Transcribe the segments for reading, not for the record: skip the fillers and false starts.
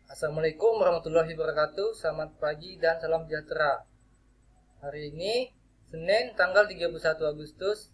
Assalamualaikum warahmatullahi wabarakatuh. Selamat pagi dan salam sejahtera. Hari ini Senin tanggal 31 Agustus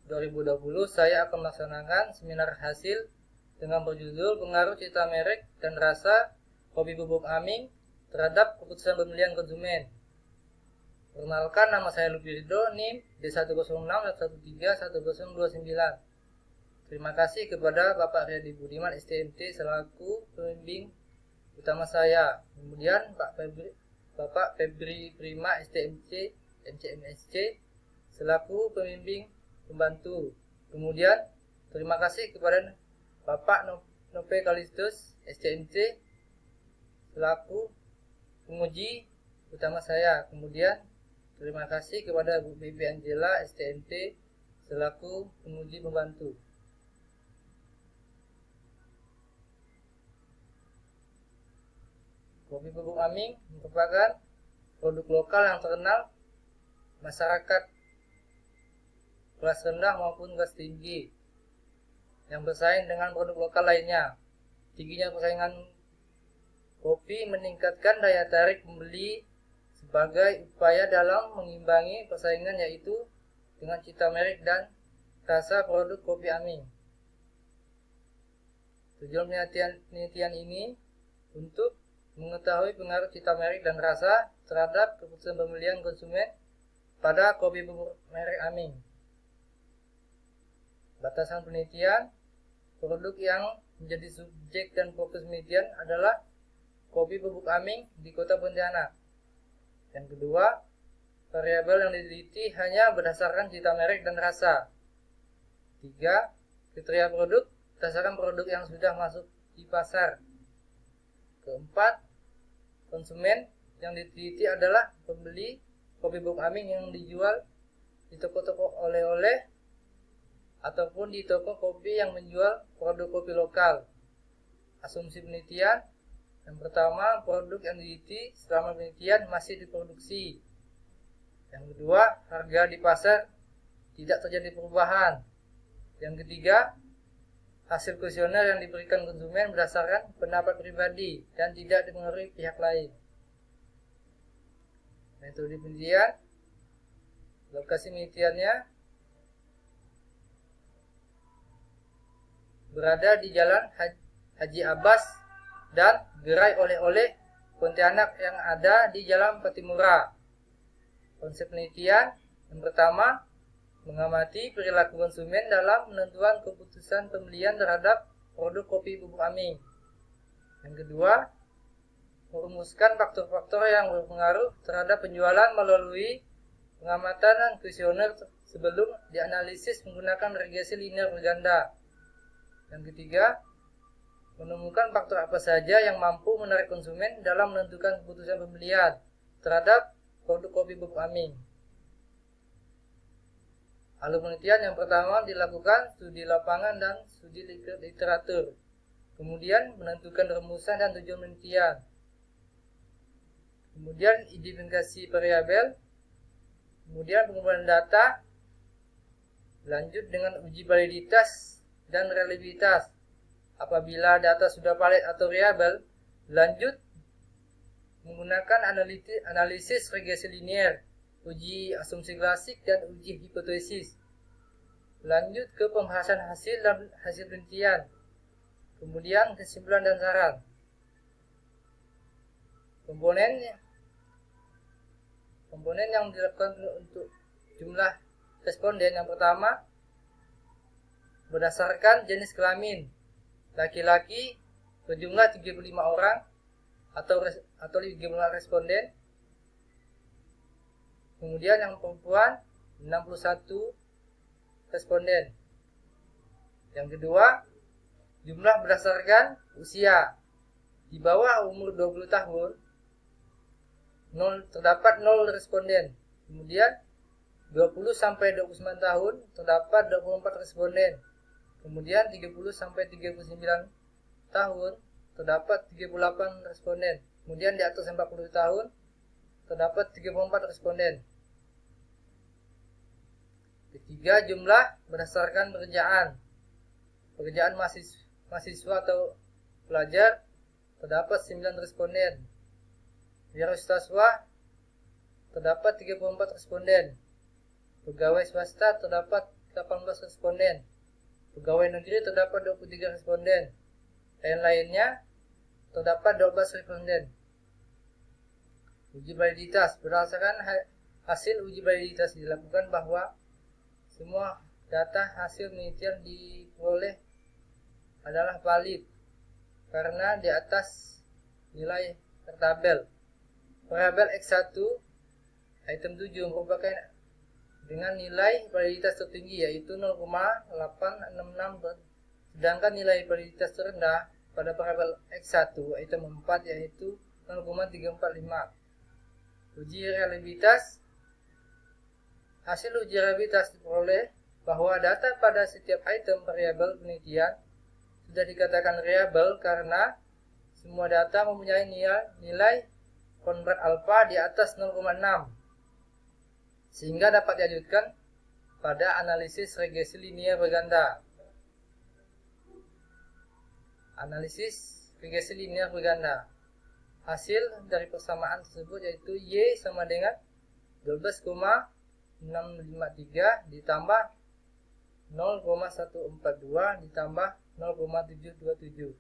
2020 saya akan melaksanakan seminar hasil dengan berjudul Pengaruh Cita Merek dan Rasa Kopi Bubuk Aming terhadap keputusan pemilihan konsumen. Perkenalkan, nama saya Lutfi Ridho, NIM D106.131029. Terima kasih kepada Bapak Riyadi Budiman STMT selaku pembimbing utama saya. Kemudian Bapak Febri Prima STMC MCMSC selaku pembimbing pembantu. Kemudian terima kasih kepada Bapak Nope Kalistus STMC selaku penguji utama saya. Kemudian terima kasih kepada Bu Bibi Angela STMT selaku penguji pembantu. Kopi Bubuk Aming merupakan produk lokal yang terkenal masyarakat kelas rendah maupun kelas tinggi yang bersaing dengan produk lokal lainnya. Tingginya persaingan kopi meningkatkan daya tarik pembeli sebagai upaya dalam mengimbangi persaingan, yaitu dengan cita merek dan rasa produk kopi Aming. Tujuan penelitian ini untuk mengetahui pengaruh cita merek dan rasa terhadap keputusan pemilihan konsumen pada kopi bubuk merek Aming. Batasan penelitian, produk yang menjadi subjek dan fokus penelitian adalah kopi bubuk Aming di Kota Pontianak. Yang kedua, variabel yang diteliti hanya berdasarkan cita merek dan rasa. 3. Kriteria produk berdasarkan produk yang sudah masuk di pasar. Keempat, konsumen yang diteliti adalah pembeli kopi bubuk Aming yang dijual di toko-toko oleh-oleh ataupun di toko kopi yang menjual produk kopi lokal. Asumsi penelitian, yang pertama, produk yang diteliti selama penelitian masih diproduksi. Yang kedua, harga di pasar tidak terjadi perubahan. Yang ketiga, hasil kuesioner yang diberikan konsumen berdasarkan pendapat pribadi dan tidak dipengaruhi pihak lain. Metode penelitian, lokasi penelitiannya berada di Jalan Haji Abbas dan Gerai Oleh-oleh Pontianak yang ada di Jalan Patimura. Konsep penelitian yang pertama, mengamati perilaku konsumen dalam menentukan keputusan pembelian terhadap produk kopi bubuk Aming. Yang kedua, merumuskan faktor-faktor yang berpengaruh terhadap penjualan melalui pengamatan dan kuesioner sebelum dianalisis menggunakan regresi linear berganda. Yang ketiga, menemukan faktor apa saja yang mampu menarik konsumen dalam menentukan keputusan pembelian terhadap produk kopi bubuk Aming. Alur penelitian yang pertama dilakukan studi lapangan dan studi literatur. Kemudian menentukan rumusan dan tujuan penelitian. Kemudian identifikasi variabel. Kemudian pengumpulan data. Lanjut dengan uji validitas dan reliabilitas. Apabila data sudah valid atau reliable, lanjut menggunakan analisis regresi linear, uji asumsi klasik, dan uji hipotesis. Lanjut ke pembahasan hasil dan hasil penelitian. Kemudian kesimpulan dan saran. Komponen yang dilakukan untuk jumlah responden yang pertama, berdasarkan jenis kelamin. Laki-laki berjumlah 35 orang atau 35 responden. Kemudian yang perempuan 61 responden. Yang kedua, jumlah berdasarkan usia. Di bawah umur 20 tahun terdapat 0 responden. Kemudian 20 sampai 29 tahun terdapat 24 responden. Kemudian 30 sampai 39 tahun terdapat 38 responden. Kemudian di atas 40 tahun terdapat 34 responden. Ketiga, jumlah berdasarkan pekerjaan mahasiswa atau pelajar terdapat 9 responden. Wira swasta terdapat 34 responden. Pegawai swasta terdapat 18 responden. Pegawai negeri terdapat 23 responden. Lain-lainnya terdapat 12 responden. Uji validitas. Berdasarkan hasil uji validitas dilakukan bahwa semua data hasil penelitian diperoleh adalah valid karena di atas nilai tertabel. Variabel X1 item 7 merupakan dengan nilai validitas tertinggi yaitu 0,866, sedangkan nilai validitas terendah pada variabel X1 item 4 yaitu 0,345. Uji reliabilitas. Hasil uji reliabilitas diperoleh bahwa data pada setiap item variabel penelitian sudah dikatakan reliable karena semua data mempunyai nilai konvert alfa di atas 0,6 sehingga dapat dilanjutkan pada analisis regresi linear berganda. Analisis regresi linear berganda. Hasil dari persamaan tersebut yaitu Y sama dengan 12,653 ditambah 0,142 ditambah 0,727.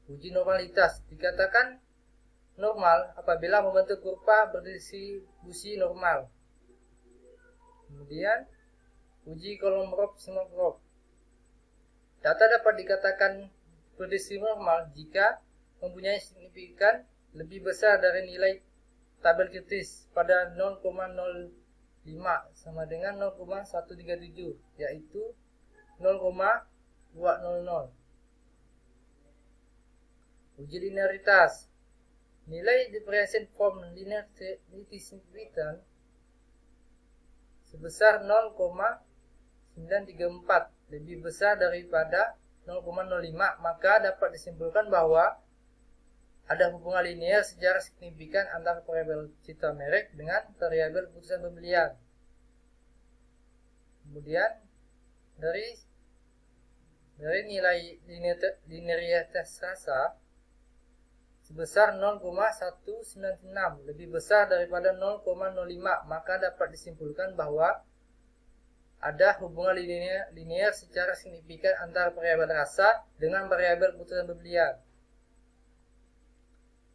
Uji normalitas. Dikatakan normal apabila membentuk kurva berdistribusi normal. Kemudian uji kolom Rob sama Rob. Data dapat dikatakan berdistribusi normal jika mempunyai signifikan lebih besar dari nilai tabel kritis pada 0,05 sama dengan 0,137 yaitu 0,200. Uji linearitas. Nilai differentiation from linearity significant sebesar 0,934 lebih besar daripada 0,05, maka dapat disimpulkan bahwa ada hubungan linear secara signifikan antara variabel citra merek dengan variabel keputusan pembelian. Kemudian dari nilai linearitas rasa sebesar 0,196 lebih besar daripada 0,05, maka dapat disimpulkan bahwa ada hubungan linear secara signifikan antara variabel rasa dengan variabel keputusan pembelian.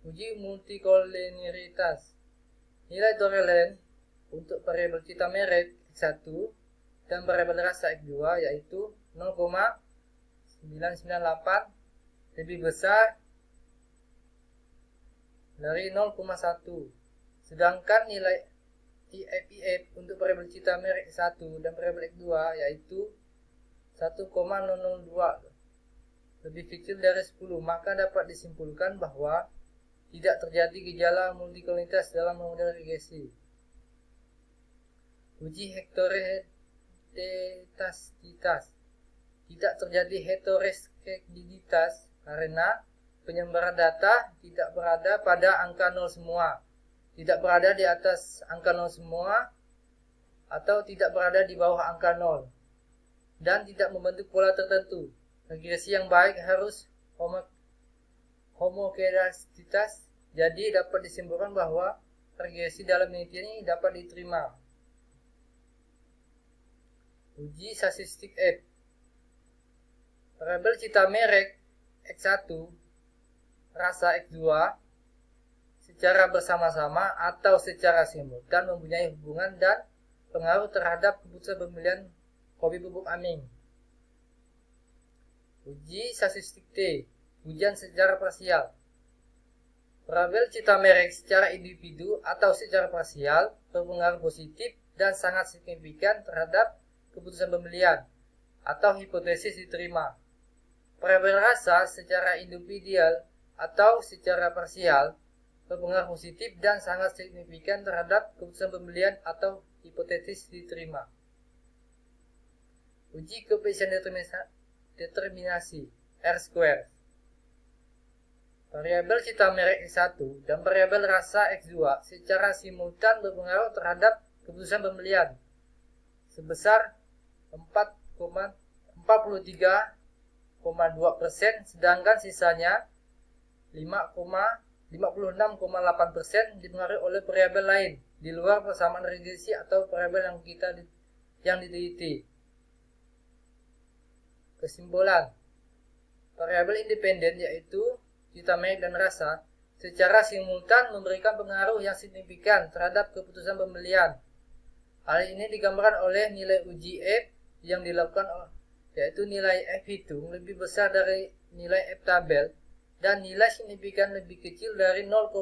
Uji multikoliniaritas. Nilai Dorelen untuk variabel citra merek X1 dan variabel rasa X2 yaitu 0,998 lebih besar dari 0,1. Sedangkan nilai IFIF untuk variabel citra merek X1 dan variabel X2 yaitu 1,002 lebih kecil dari 10, maka dapat disimpulkan bahwa tidak terjadi gejala multikolinitas dalam model regresi. Uji heterogeneititas. Tidak terjadi heterogeneititas karena penyebaran data tidak berada pada angka 0 semua, tidak berada di atas angka 0 semua, atau tidak berada di bawah angka 0, dan tidak membentuk pola tertentu. Regresi yang baik harus homogeneitas, jadi dapat disimpulkan bahwa regresi dalam penelitian ini dapat diterima. Uji statistik F. Variabel citra merek X1, rasa X2 secara bersama-sama atau secara simultan mempunyai hubungan dan pengaruh terhadap keputusan pembelian kopi bubuk aming. Uji statistik T. Ujian secara parsial. Variabel citra merek secara individu atau secara parsial berpengaruh positif dan sangat signifikan terhadap keputusan pembelian atau hipotesis diterima. Variabel rasa secara individual atau secara parsial berpengaruh positif dan sangat signifikan terhadap keputusan pembelian atau hipotesis diterima. Uji koefisien determinasi R-square. Variabel citra merek X1 dan variabel rasa X2 secara simultan berpengaruh terhadap keputusan pembelian sebesar 43 5,2%, sedangkan sisanya 56,8% dipengaruhi oleh variabel lain di luar persamaan regresi atau variabel yang diteliti. Kesimpulan, variabel independen yaitu cita merek dan rasa secara simultan memberikan pengaruh yang signifikan terhadap keputusan pembelian. Hal ini digambarkan oleh nilai uji F yang dilakukan, yaitu nilai F hitung lebih besar dari nilai F tabel dan nilai signifikan lebih kecil dari 0,05.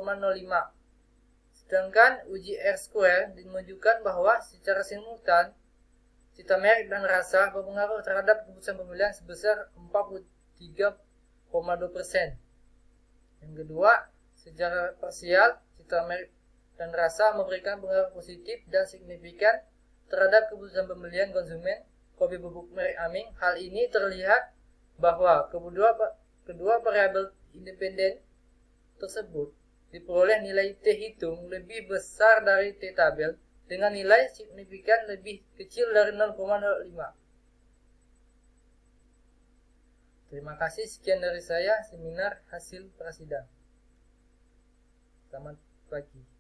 Sedangkan uji R-square menunjukkan bahwa secara simultan cita merek dan rasa berpengaruh terhadap keputusan pembelian sebesar 43,2%. Yang kedua, secara parsial, cita merek dan rasa memberikan pengaruh positif dan signifikan terhadap keputusan pembelian konsumen kopi bubuk merek Aming. Hal ini terlihat bahwa kedua variabel independen tersebut diperoleh nilai T hitung lebih besar dari T tabel dengan nilai signifikan lebih kecil dari 0,05. Terima kasih, sekian dari saya, seminar hasil prasidang. Selamat pagi.